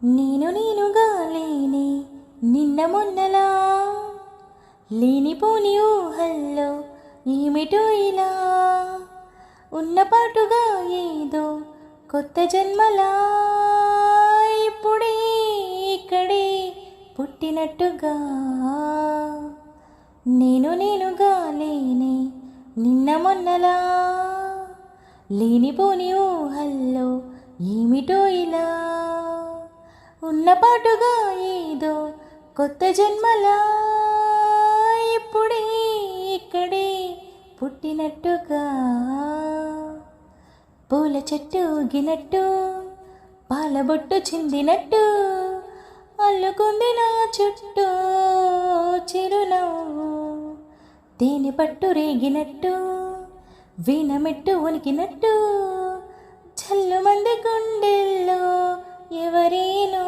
నేనుగా లేనే నిన్న మొన్నలా లేనిపోని ఊహల్లో ఏమిటో ఇలా ఉన్నపాటుగా ఏదో కొత్త జన్మలా ఇప్పుడే ఇక్కడే పుట్టినట్టుగా నేనుగా లేనే నిన్న మొన్నలా లేనిపోని ఊహల్లో ఏమిటో ఇలా ఉన్నపాటుగా ఏదో కొత్త జన్మలా ఇప్పుడే ఇక్కడే పుట్టినట్టుగా పూల చెట్టు ఊగినట్టు పాలబొట్టు చిందినట్టు అల్లుకుంది నా చుట్టూ చిరునవ్వు తేనె పట్టు రేగినట్టు వీణమెట్టు ఉనికినట్టు చల్లు మంది గుండెల్లో ఎవరేనో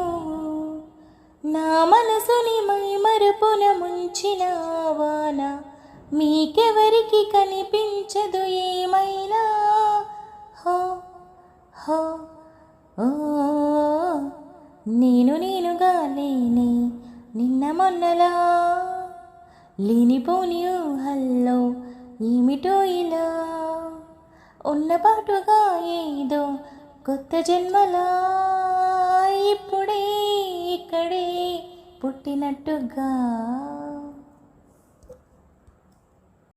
నా మనసుని మైమరుపున ముంచిన వాన మీకెవరికి కనిపించదు ఏమైనా హో హో ఓ నేనుగా లేనే నిన్న మొన్నలా లేనిపోని ఊహల్లో ఏమిటో ఇలా ఉన్నపాటుగా ఏదో కొత్త జన్మలా ఇప్పుడే ఇక్కడే పుట్టినట్టుగా